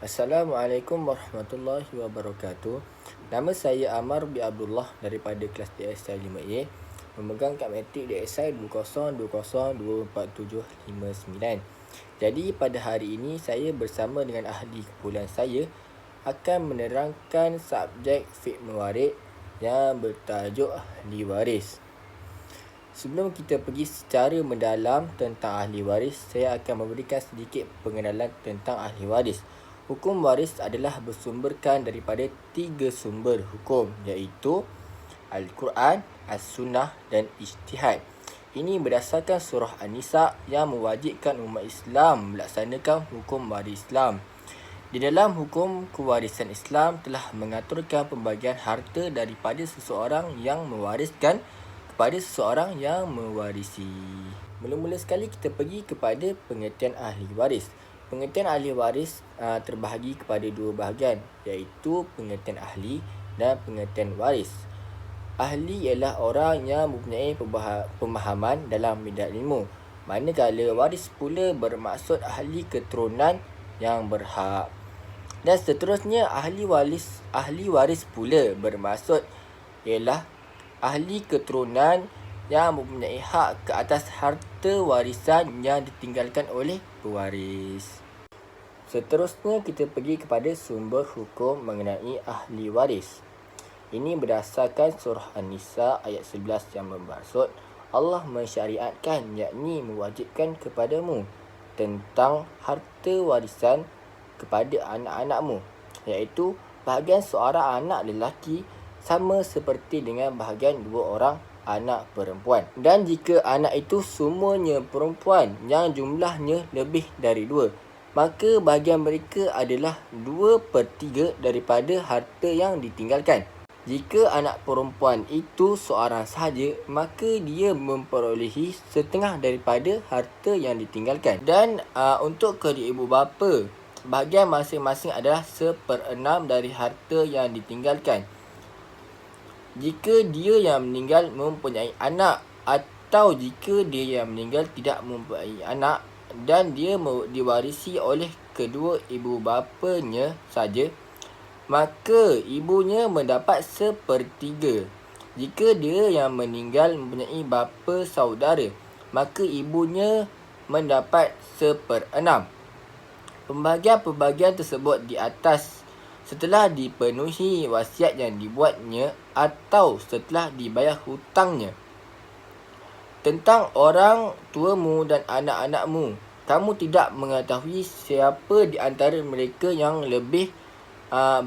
Assalamualaikum warahmatullahi wabarakatuh. Nama saya Amar bin Abdullah daripada kelas DSI 5A, memegang kad matrik DSI 20202475. Jadi pada hari ini saya bersama dengan ahli kumpulan saya akan menerangkan subjek fiqh mewarid yang bertajuk ahli waris. Sebelum kita pergi secara mendalam tentang ahli waris, saya akan memberikan sedikit pengenalan tentang ahli waris. Hukum waris adalah bersumberkan daripada 3 sumber hukum, iaitu Al-Quran, As-Sunnah dan Ijtihad. Ini berdasarkan surah An-Nisa yang mewajibkan umat Islam melaksanakan hukum waris Islam. Di dalam hukum kewarisan Islam telah mengaturkan pembagian harta daripada seseorang yang mewariskan kepada seseorang yang mewarisi. Mula-mula sekali kita pergi kepada pengertian ahli waris. Pengertian ahli waris terbahagi kepada 2 bahagian, iaitu pengertian ahli dan pengertian waris. Ahli ialah orang yang mempunyai pemahaman dalam bidang ilmu, manakala waris pula bermaksud ahli keturunan yang berhak. Dan seterusnya ahli waris pula bermaksud ialah ahli keturunan yang mempunyai hak ke atas harta warisan yang ditinggalkan oleh pewaris. Seterusnya kita pergi kepada sumber hukum mengenai ahli waris. Ini berdasarkan surah An-Nisa ayat 11 yang bermaksud Allah mensyariatkan, yakni mewajibkan kepadamu tentang harta warisan kepada anak-anakmu, iaitu bahagian seorang anak lelaki sama seperti dengan bahagian 2 orang anak perempuan. Dan jika anak itu semuanya perempuan yang jumlahnya lebih dari 2, maka bahagian mereka adalah 2/3 daripada harta yang ditinggalkan. Jika anak perempuan itu seorang sahaja, maka dia memperolehi setengah daripada harta yang ditinggalkan. Dan untuk kedua ibu bapa, bahagian masing-masing adalah 1/6 dari harta yang ditinggalkan. Jika dia yang meninggal mempunyai anak, atau jika dia yang meninggal tidak mempunyai anak dan dia diwarisi oleh kedua ibu bapanya saja, maka ibunya mendapat 1/3. Jika dia yang meninggal mempunyai bapa saudara, maka ibunya mendapat 1/6. Pembagian-pembagian tersebut di atas setelah dipenuhi wasiat yang dibuatnya atau setelah dibayar hutangnya. Tentang orang tuamu dan anak-anakmu, kamu tidak mengetahui siapa di antara mereka yang lebih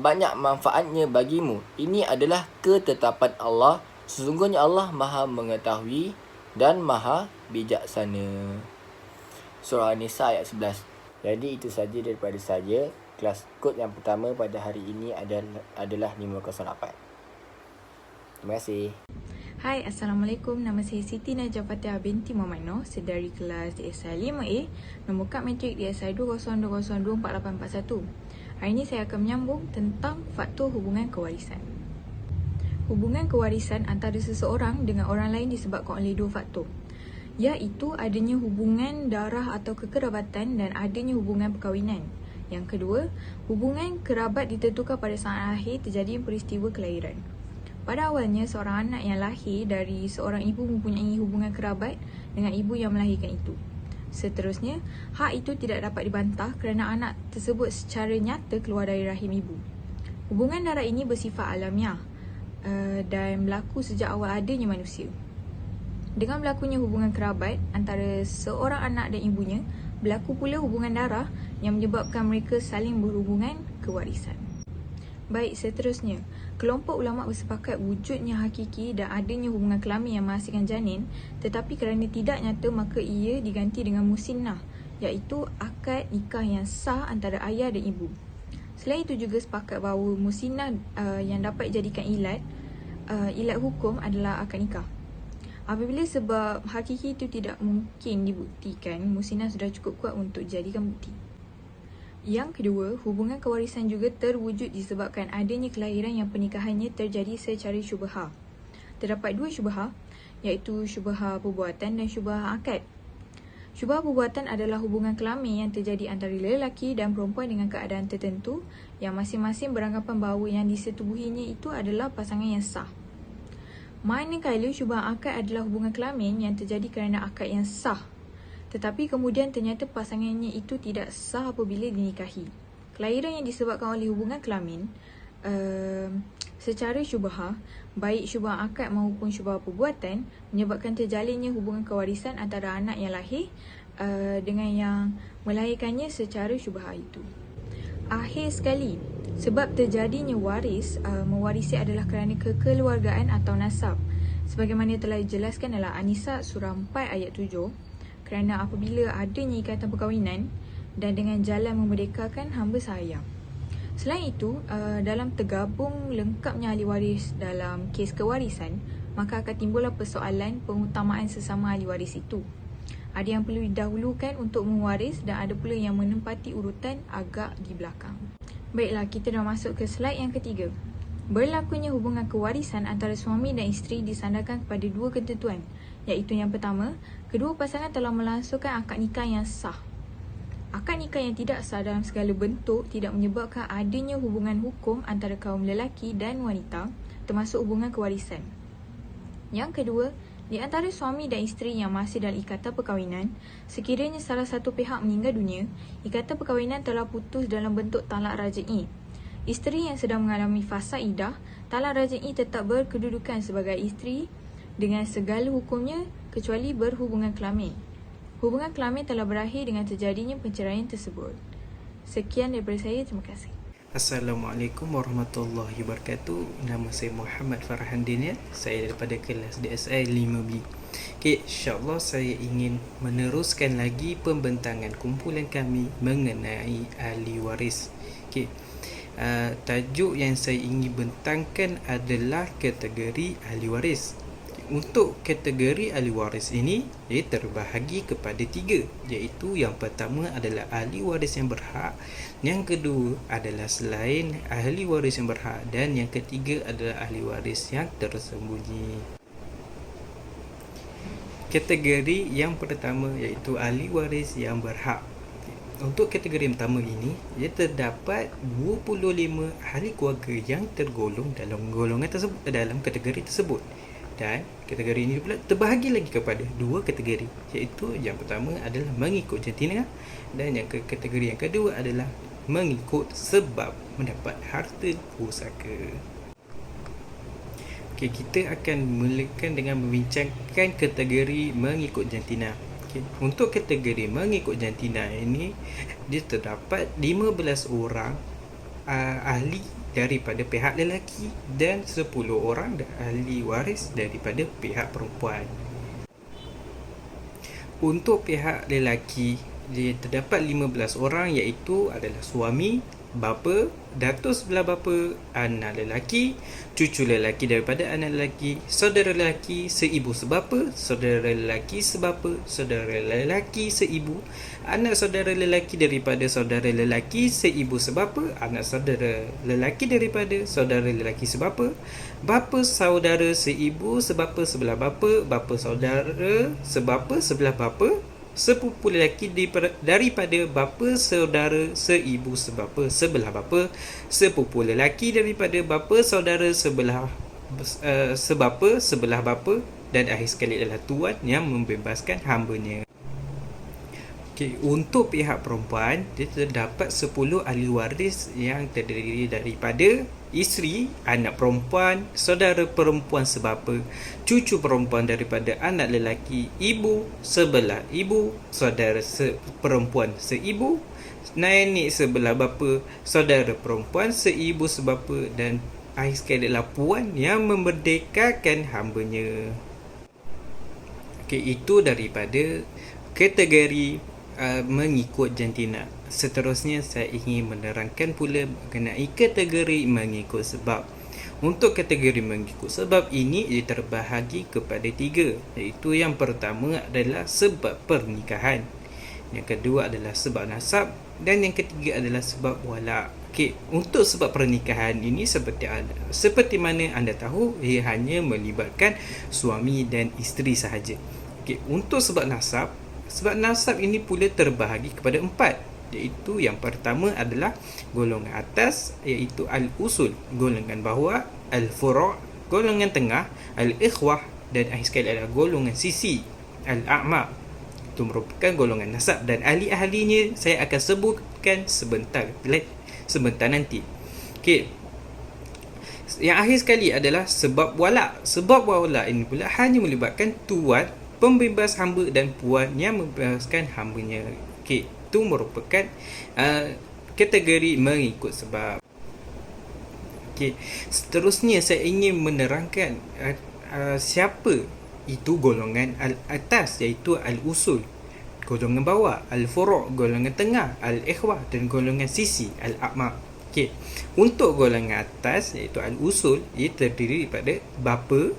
banyak manfaatnya bagimu. Ini adalah ketetapan Allah. Sesungguhnya Allah Maha mengetahui dan Maha bijaksana. Surah An-Nisa ayat 11. Jadi itu saja daripada saya. Kelas kod yang pertama pada hari ini adalah 508. Terima kasih. Hai, Assalamualaikum. Nama saya Siti Najah Fatihah binti Muhammad Noh, dari kelas DSI 5A, nombor kad matrik DSI 20202481. Hari ini saya akan menyambung tentang faktor hubungan kewarisan. Hubungan kewarisan antara seseorang dengan orang lain disebabkan oleh 2 faktor, iaitu adanya hubungan darah atau kekerabatan dan adanya hubungan perkahwinan. Yang kedua, hubungan kerabat ditentukan pada saat lahir terjadi peristiwa kelahiran. Pada awalnya, seorang anak yang lahir dari seorang ibu mempunyai hubungan kerabat dengan ibu yang melahirkan itu. Seterusnya, hak itu tidak dapat dibantah kerana anak tersebut secara nyata keluar dari rahim ibu. Hubungan darah ini bersifat alamiah dan berlaku sejak awal adanya manusia. Dengan berlakunya hubungan kerabat antara seorang anak dan ibunya, berlaku pula hubungan darah yang menyebabkan mereka saling berhubungan kewarisan. Baik, seterusnya, kelompok ulama bersepakat wujudnya hakiki dan adanya hubungan kelamin yang menghasilkan janin, tetapi kerana tidak nyata maka ia diganti dengan musinnah, iaitu akad nikah yang sah antara ayah dan ibu. Selain itu juga sepakat bahawa musinnah yang dapat dijadikan ilat hukum adalah akad nikah. Apabila sebab hakiki itu tidak mungkin dibuktikan, musinnah sudah cukup kuat untuk dijadikan bukti. Yang kedua, hubungan kewarisan juga terwujud disebabkan adanya kelahiran yang pernikahannya terjadi secara syubhah. Terdapat 2 syubhah, iaitu syubhah perbuatan dan syubhah akad. Syubhah perbuatan adalah hubungan kelamin yang terjadi antara lelaki dan perempuan dengan keadaan tertentu yang masing-masing beranggapan bahawa yang disetubuhinya itu adalah pasangan yang sah. Manakala syubhah akad adalah hubungan kelamin yang terjadi kerana akad yang sah, tetapi kemudian ternyata pasangannya itu tidak sah apabila dinikahi. Kelahiran yang disebabkan oleh hubungan kelamin secara syubhah, baik syubhah akad maupun syubhah perbuatan, menyebabkan terjalinnya hubungan kewarisan antara anak yang lahir dengan yang melahirkannya secara syubhah itu. Akhir sekali, sebab terjadinya waris mewarisi adalah kerana kekeluargaan atau nasab. Sebagaimana telah dijelaskan dalam An-Nisa surah 4 ayat 7, kerana apabila adanya ikatan perkahwinan dan dengan jalan memerdekakan hamba sahaya. Selain itu, dalam tergabung lengkapnya ahli waris dalam kes kewarisan, maka akan timbullah persoalan pengutamaan sesama ahli waris itu. Ada yang perlu didahulukan untuk mewaris dan ada pula yang menempati urutan agak di belakang. Baiklah, kita dah masuk ke slide yang ketiga. Berlakunya hubungan kewarisan antara suami dan isteri disandarkan kepada dua ketentuan, iaitu yang pertama, kedua pasangan telah melangsungkan akad nikah yang sah. Akad nikah yang tidak sah dalam segala bentuk tidak menyebabkan adanya hubungan hukum antara kaum lelaki dan wanita, termasuk hubungan kewarisan. Yang kedua, di antara suami dan isteri yang masih dalam ikatan perkahwinan, sekiranya salah satu pihak meninggal dunia, ikatan perkahwinan telah putus dalam bentuk talak raj'i. Isteri yang sedang mengalami fasa iddah, talak raj'i tetap berkedudukan sebagai isteri dengan segala hukumnya kecuali berhubungan kelamin. Hubungan kelamin telah berakhir dengan terjadinya perceraian tersebut. Sekian daripada saya, terima kasih. Assalamualaikum warahmatullahi wabarakatuh. Nama saya Muhammad Farhan Daniel. Saya daripada kelas DSI 5B. Okay, insyaAllah saya ingin meneruskan lagi pembentangan kumpulan kami mengenai ahli waris. Okay. Tajuk yang saya ingin bentangkan adalah kategori ahli waris. Untuk kategori ahli waris ini, ia terbahagi kepada 3, iaitu yang pertama adalah ahli waris yang berhak, yang kedua adalah selain ahli waris yang berhak, dan yang ketiga adalah ahli waris yang tersembunyi. Kategori yang pertama iaitu ahli waris yang berhak. Untuk kategori yang pertama ini, ia terdapat 25 ahli keluarga yang tergolong dalam golongan tersebut, dalam kategori tersebut. Dan kategori ini pula terbahagi lagi kepada 2 kategori, iaitu yang pertama adalah mengikut jantina dan yang kategori yang kedua adalah mengikut sebab mendapat harta pusaka. Okey, kita akan mulakan dengan membincangkan kategori mengikut jantina. Okay. Untuk kategori mengikut jantina ini, dia terdapat 15 orang ahli daripada pihak lelaki dan 10 orang ahli waris daripada pihak perempuan. Untuk pihak lelaki, dia terdapat 15 orang iaitu adalah suami, bapa, datuk sebelah bapa, anak lelaki, cucu lelaki daripada anak lelaki, saudara lelaki seibu sebapa, saudara lelaki sebapa, saudara lelaki seibu, anak saudara lelaki daripada saudara lelaki seibu sebapa, anak saudara lelaki daripada saudara lelaki sebapa, bapa saudara seibu sebapa sebelah bapa, bapa saudara sebapa sebelah bapa, sepupu lelaki daripada bapa saudara seibu sebapa sebelah bapa, sepupu lelaki daripada bapa saudara sebapa sebelah bapa, dan akhir sekali adalah tuan yang membebaskan hambanya. Okay, untuk pihak perempuan, dia terdapat 10 ahli waris yang terdiri daripada isteri, anak perempuan, saudara perempuan sebapa, cucu perempuan daripada anak lelaki, ibu sebelah ibu, saudara perempuan seibu, nenek sebelah bapa, saudara perempuan seibu sebapa, dan akhir sekali adalah puan yang memerdekakan hambanya. Okay, itu daripada kategori mengikut jantina. Seterusnya saya ingin menerangkan pula mengenai kategori mengikut sebab. Untuk kategori mengikut sebab ini ia terbahagi kepada 3, iaitu yang pertama adalah sebab pernikahan, yang kedua adalah sebab nasab, dan yang ketiga adalah sebab wala'. Okey, untuk sebab pernikahan ini seperti mana anda tahu, ia hanya melibatkan suami dan isteri sahaja. Okey, untuk sebab nasab, Sebab nasab ini pula terbahagi kepada 4, iaitu yang pertama adalah golongan atas, iaitu al-usul, golongan bawah, al-furu', golongan tengah, al-ikhwah, dan akhir sekali adalah golongan sisi, al-a'ma. Itu merupakan golongan nasab dan ahli-ahlinya saya akan sebutkan sebentar nanti. Okey. Yang akhir sekali adalah sebab wala'. Sebab wala' ini pula hanya melibatkan tuan, pembebas hamba dan puan yang membebaskan hambanya. Okey, itu merupakan kategori mengikut sebab. Okey, seterusnya saya ingin menerangkan siapa itu golongan atas, iaitu al-usul, golongan bawah al-furu', golongan tengah al-ikhwah, dan golongan sisi al-a'ma. Okey, untuk golongan atas iaitu al-usul, ia terdiri daripada bapa,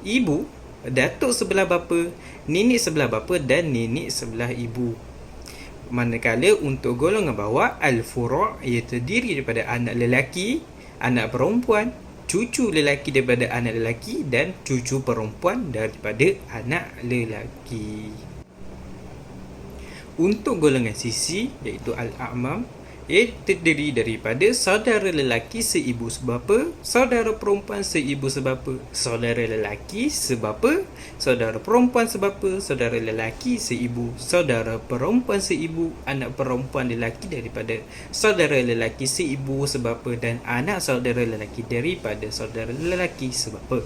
ibu, datuk sebelah bapa, nenek sebelah bapa dan nenek sebelah ibu. Manakala untuk golongan bawah al-furu', ia terdiri daripada anak lelaki, anak perempuan, cucu lelaki daripada anak lelaki dan cucu perempuan daripada anak lelaki. Untuk golongan sisi iaitu al-a'mam, ia terdiri daripada saudara lelaki seibu sebapa, saudara perempuan seibu sebapa, saudara lelaki sebapa, saudara perempuan sebapa, saudara lelaki seibu, saudara perempuan seibu, anak perempuan lelaki daripada saudara lelaki seibu sebapa, dan anak saudara lelaki daripada saudara lelaki sebapa.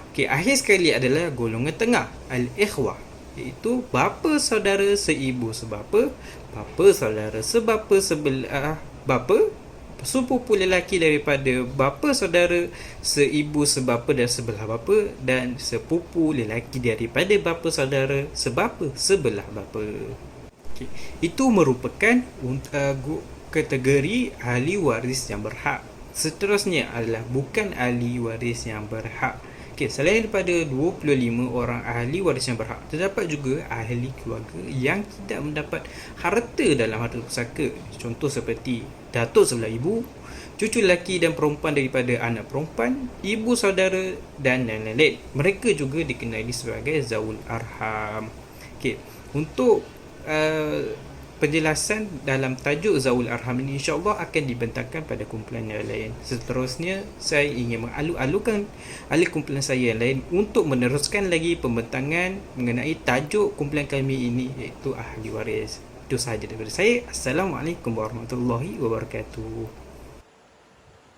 Okey, akhir sekali adalah golongan tengah, al-ikhwah, iaitu bapa saudara seibu sebapa, bapa saudara sebapa sebelah bapa, sepupu lelaki daripada bapa saudara seibu sebapa dan sebelah bapa, dan sepupu lelaki daripada bapa saudara sebapa sebelah bapa. Okay. Itu merupakan kategori ahli waris yang berhak. Seterusnya adalah bukan ahli waris yang berhak. Okey, selain daripada 25 orang ahli waris yang berhak, terdapat juga ahli keluarga yang tidak mendapat harta dalam harta pusaka. Contoh seperti datuk sebelah ibu, cucu lelaki dan perempuan daripada anak perempuan, ibu saudara dan lain-lain. Mereka juga dikenali sebagai zawul arham. Okey, untuk penjelasan dalam tajuk zawul arham ini insya-Allah akan dibentangkan pada kumpulan yang lain. Seterusnya saya ingin mengalu-alukan ahli kumpulan saya yang lain untuk meneruskan lagi pembentangan mengenai tajuk kumpulan kami ini, iaitu ahli waris. Itu sahaja daripada saya. Assalamualaikum warahmatullahi wabarakatuh.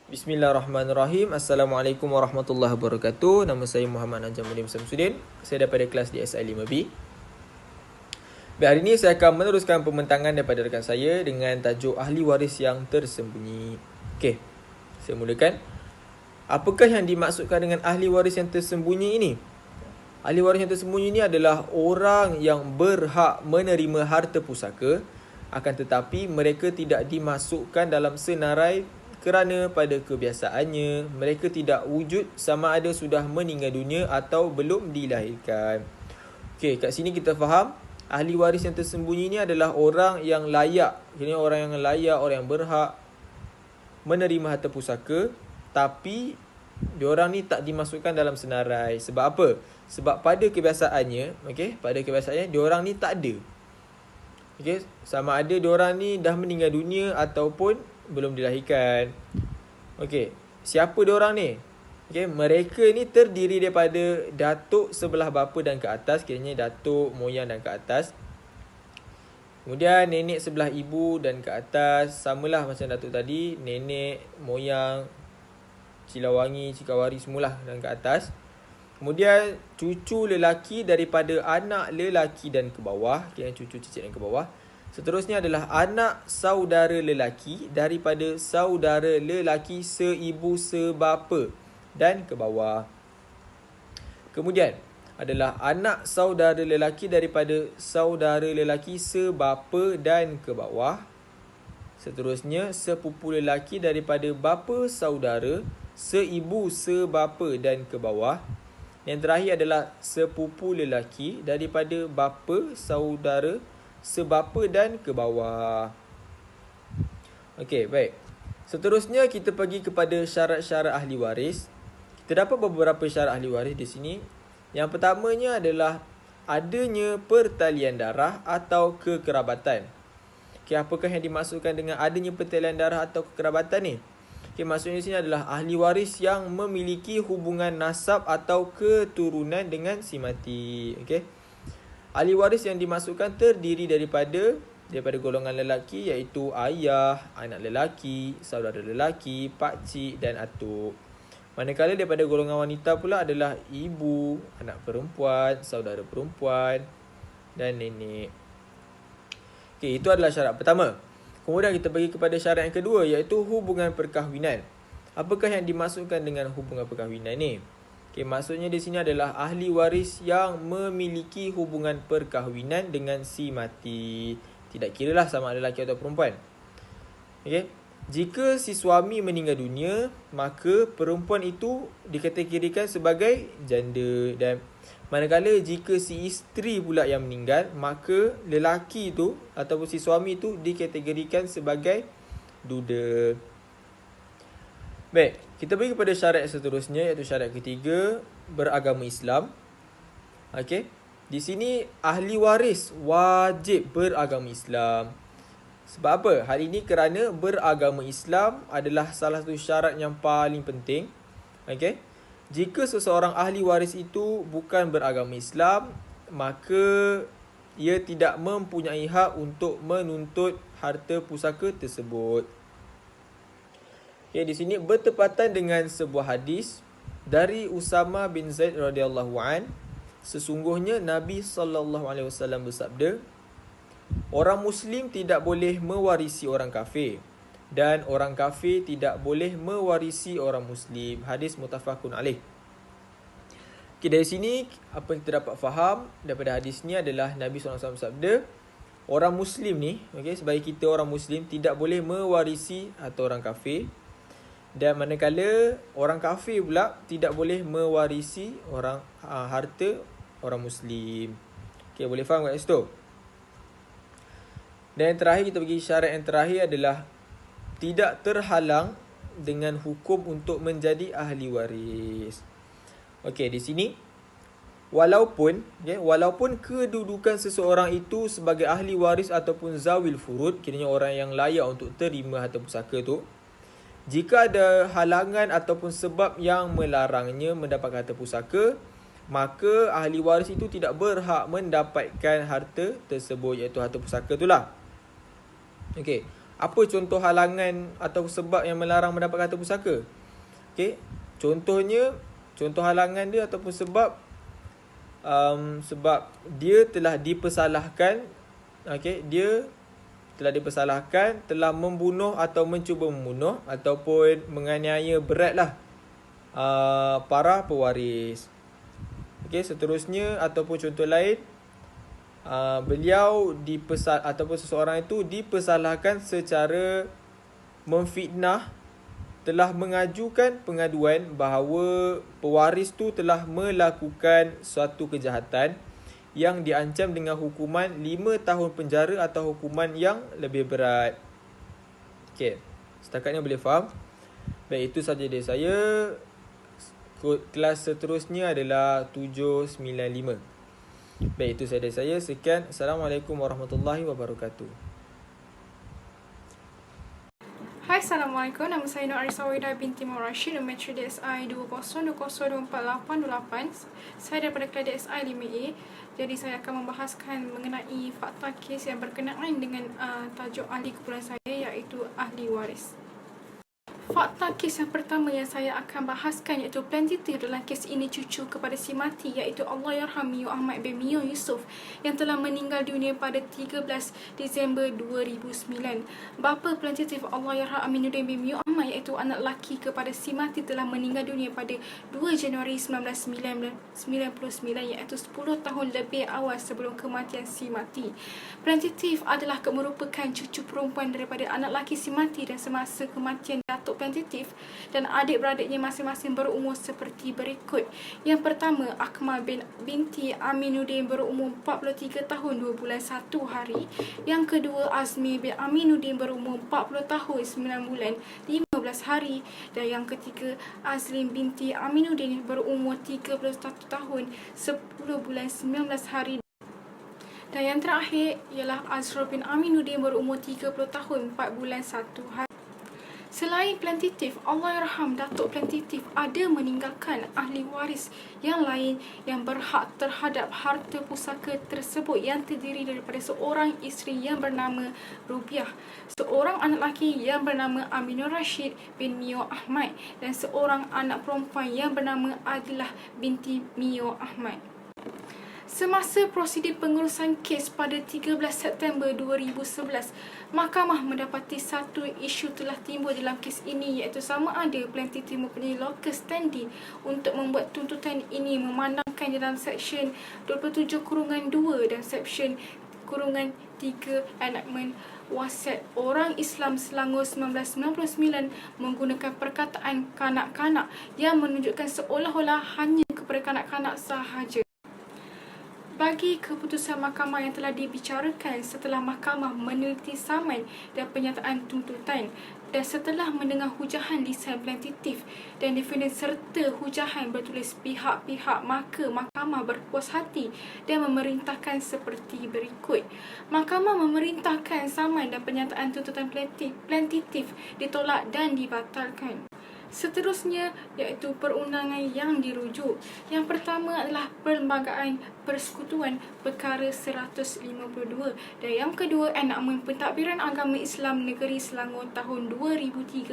Bismillahirrahmanirrahim. Assalamualaikum warahmatullahi wabarakatuh. Nama saya Muhammad Najamuddin Samsudin. Saya daripada kelas DSI 5B. Baik, hari ini saya akan meneruskan pembentangan daripada rekan saya dengan tajuk ahli waris yang tersembunyi. Okey, saya mulakan. Apakah yang dimaksudkan dengan ahli waris yang tersembunyi ini? Ahli waris yang tersembunyi ini adalah orang yang berhak menerima harta pusaka, akan tetapi mereka tidak dimasukkan dalam senarai kerana pada kebiasaannya mereka tidak wujud sama ada sudah meninggal dunia atau belum dilahirkan. Okey, kat sini kita faham ahli waris yang tersembunyi ini adalah orang yang layak. Jadi orang yang layak, orang yang berhak menerima harta pusaka, tapi diorang ni tak dimasukkan dalam senarai. Sebab apa? Sebab pada kebiasaannya, pada kebiasaannya diorang ni tak ada. Sama ada diorang ni dah meninggal dunia ataupun belum dilahirkan. Siapa diorang ni? Mereka ni terdiri daripada datuk sebelah bapa dan ke atas, kiranya datuk, moyang dan ke atas. Kemudian nenek sebelah ibu dan ke atas, samalah macam datuk tadi, nenek, moyang, cilawangi, cikawari semualah dan ke atas. Kemudian cucu lelaki daripada anak lelaki dan ke bawah, kiranya cucu cicit dan ke bawah. Seterusnya adalah anak saudara lelaki daripada saudara lelaki seibu sebapa dan ke bawah. Kemudian adalah anak saudara lelaki daripada saudara lelaki sebapa dan ke bawah. Seterusnya sepupu lelaki daripada bapa saudara seibu sebapa dan ke bawah. Yang terakhir adalah sepupu lelaki daripada bapa saudara sebapa dan ke bawah. Okey, baik. Seterusnya kita pergi kepada syarat-syarat ahli waris. Terdapat beberapa syarat ahli waris di sini. Yang pertamanya adalah adanya pertalian darah atau kekerabatan. Okay, apakah yang dimaksudkan dengan adanya pertalian darah atau kekerabatan ni? Okay, maksudnya di sini adalah ahli waris yang memiliki hubungan nasab atau keturunan dengan si mati. Okay. Ahli waris yang dimaksudkan terdiri daripada golongan lelaki, iaitu ayah, anak lelaki, saudara lelaki, pakcik dan atuk. Manakala daripada golongan wanita pula adalah ibu, anak perempuan, saudara perempuan dan nenek. Okey, itu adalah syarat pertama. Kemudian kita pergi kepada syarat yang kedua, iaitu hubungan perkahwinan. Apakah yang dimaksudkan dengan hubungan perkahwinan ni? Okey, maksudnya di sini adalah ahli waris yang memiliki hubungan perkahwinan dengan si mati. Tidak kiralah sama ada lelaki atau perempuan. Okey. Jika si suami meninggal dunia, maka perempuan itu dikategorikan sebagai janda, dan manakala jika si isteri pula yang meninggal, maka lelaki itu ataupun si suami itu dikategorikan sebagai duda. Baik, kita pergi kepada syarat seterusnya, iaitu syarat ketiga, beragama Islam. Okey. Di sini ahli waris wajib beragama Islam. Sebab apa? Hal ini kerana beragama Islam adalah salah satu syarat yang paling penting. Okey. Jika seseorang ahli waris itu bukan beragama Islam, maka ia tidak mempunyai hak untuk menuntut harta pusaka tersebut. Okey, di sini bertepatan dengan sebuah hadis dari Usama bin Zaid radhiyallahu an, sesungguhnya Nabi sallallahu alaihi wasallam bersabda, orang Muslim tidak boleh mewarisi orang kafir, dan orang kafir tidak boleh mewarisi orang Muslim. Hadis muttafaqun alaih. Okay, dari sini apa yang kita dapat faham daripada hadis ni adalah Nabi SAW bersabda, orang Muslim ni, sebagai kita orang Muslim tidak boleh mewarisi atau orang kafir, dan manakala orang kafir pula tidak boleh mewarisi orang harta orang Muslim. Okay, boleh faham kat situ? Dan yang terakhir, kita pergi syarat yang terakhir adalah tidak terhalang dengan hukum untuk menjadi ahli waris. Okey, di sini walaupun kedudukan seseorang itu sebagai ahli waris ataupun zawil furud, kiranya orang yang layak untuk terima harta pusaka tu, jika ada halangan ataupun sebab yang melarangnya mendapat harta pusaka, maka ahli waris itu tidak berhak mendapatkan harta tersebut, iaitu harta pusaka itulah. Okey, apa contoh halangan atau sebab yang melarang mendapat harta pusaka? Okey, contoh halangan dia ataupun sebab dia telah dipersalahkan, dia telah dipersalahkan telah membunuh atau mencuba membunuh ataupun menganiaya beratlah para pewaris. Okey, seterusnya ataupun contoh lain, beliau ataupun seseorang itu dipersalahkan secara memfitnah, telah mengajukan pengaduan bahawa pewaris tu telah melakukan suatu kejahatan yang diancam dengan hukuman 5 tahun penjara atau hukuman yang lebih berat. Okey, setakat ni boleh faham? Baik, itu sahaja dari saya. Kelas seterusnya adalah 795. Baik, itu sahaja dari saya. Sekian. Assalamualaikum warahmatullahi wabarakatuh. Hai, Assalamualaikum. Nama saya Nur Arisa Wahida binti Muhammad Rashid, Metri DSI 20202488. Saya daripada kelas DSI 5A. Jadi saya akan membahaskan mengenai fakta kes yang berkenaan dengan tajuk ahli kumpulan saya, iaitu ahli waris. Fakta kes yang pertama yang saya akan bahaskan iaitu plaintiff dalam kes ini cucu kepada si mati, iaitu Allahyarham Mio Ahmad bin Mio Yusof yang telah meninggal dunia pada 13 Disember 2009. Bapa plaintiff Allahyarham Aminuddin bin Mio Ahmad, iaitu anak lelaki kepada si mati, telah meninggal dunia pada 2 Januari 1999, iaitu 10 tahun lebih awal sebelum kematian si mati. Plaintiff adalah merupakan cucu perempuan daripada anak lelaki si mati, dan semasa kematian datuk plaintiff dan adik-beradiknya masing-masing berumur seperti berikut. Yang pertama, Akmal binti Aminuddin berumur 43 tahun 2 bulan 1 hari. Yang kedua, Azmi bin Aminuddin berumur 40 tahun 9 bulan 15 hari. Dan yang ketiga, Azlin binti Aminuddin berumur 31 tahun 10 bulan 19 hari. Dan yang terakhir ialah Azrul bin Aminuddin berumur 30 tahun 4 bulan 1 hari. Selain Plantitif, Allahyarham Datuk Plantitif ada meninggalkan ahli waris yang lain yang berhak terhadap harta pusaka tersebut, yang terdiri daripada seorang isteri yang bernama Rubiah, seorang anak lelaki yang bernama Aminur Rashid bin Mio Ahmad, dan seorang anak perempuan yang bernama Adilah binti Mio Ahmad. Semasa prosedur pengurusan kes pada 13 September 2011, Mahkamah mendapati satu isu telah timbul dalam kes ini, iaitu sama ada Plantitif mempunyai locus standi untuk membuat tuntutan ini memandangkan dalam Seksyen 27(2) dan Seksyen (3) Enactment Wasiat Orang Islam Selangor 1999 menggunakan perkataan kanak-kanak yang menunjukkan seolah-olah hanya kepada kanak-kanak sahaja. Bagi keputusan mahkamah yang telah dibicarakan setelah mahkamah meneliti saman dan pernyataan tuntutan, dan setelah mendengar hujahan lisan Plantitif dan defendant serta hujahan bertulis pihak-pihak, maka mahkamah berpuas hati dan memerintahkan seperti berikut. Mahkamah memerintahkan saman dan pernyataan tuntutan Plantitif ditolak dan dibatalkan. Seterusnya iaitu perundangan yang dirujuk. Yang pertama adalah Perlembagaan Persekutuan Perkara 152, dan yang kedua Enakmen Pentadbiran Agama Islam Negeri Selangor tahun 2003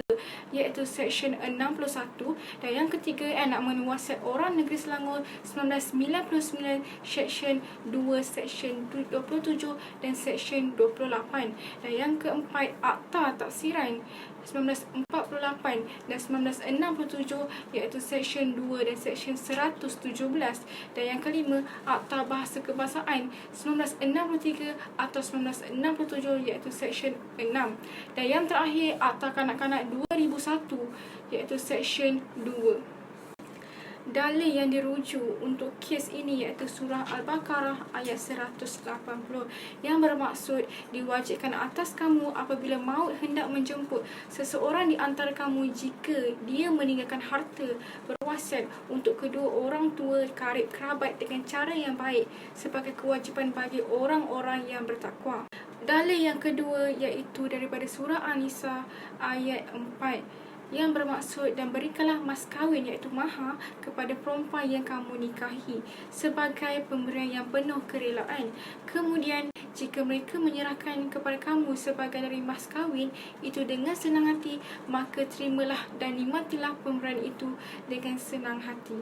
iaitu Seksyen 61, dan yang ketiga Enakmen Wasiat Orang Negeri Selangor 1999 Seksyen 2, Seksyen 27 dan Seksyen 28, dan yang keempat Akta Taksiran 1948 dan 1967 iaitu Seksyen 2 dan Seksyen 117, dan yang kelima Akta Bahasa Kebangsaan 1963 atau 1967 iaitu Seksyen 6, dan yang terakhir Akta Kanak-kanak 2001 iaitu Seksyen 2. Dalil yang dirujuk untuk kes ini iaitu Surah Al-Baqarah ayat 180 yang bermaksud diwajibkan atas kamu apabila maut hendak menjemput seseorang di antara kamu jika dia meninggalkan harta berwasiat untuk kedua orang tua karib kerabat dengan cara yang baik sebagai kewajipan bagi orang-orang yang bertakwa. Dalil yang kedua iaitu daripada Surah An-Nisa ayat 4 yang bermaksud dan berikanlah mas kahwin iaitu mahar kepada perempuan yang kamu nikahi sebagai pemberian yang penuh kerelaan. Kemudian jika mereka menyerahkan kepada kamu sebagai dari mas kahwin itu dengan senang hati, maka terimalah dan nikmatilah pemberian itu dengan senang hati.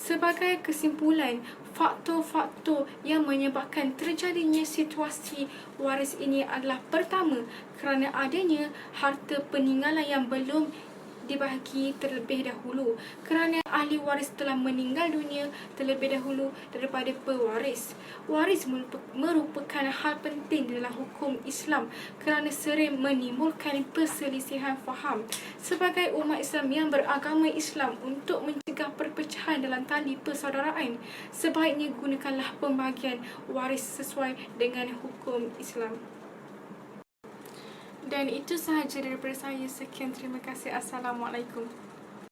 Sebagai kesimpulan, faktor-faktor yang menyebabkan terjadinya situasi waris ini adalah pertama, kerana adanya harta peninggalan yang belum dibahagi terlebih dahulu, kerana ahli waris telah meninggal dunia terlebih dahulu daripada pewaris. Waris merupakan hal penting dalam hukum Islam kerana sering menimbulkan perselisihan faham. Sebagai umat Islam yang beragama Islam, untuk mencegah perpecahan dalam tali persaudaraan, sebaiknya gunakanlah pembahagian waris sesuai dengan hukum Islam. Dan itu sahaja daripada saya. Sekian, terima kasih. Assalamualaikum.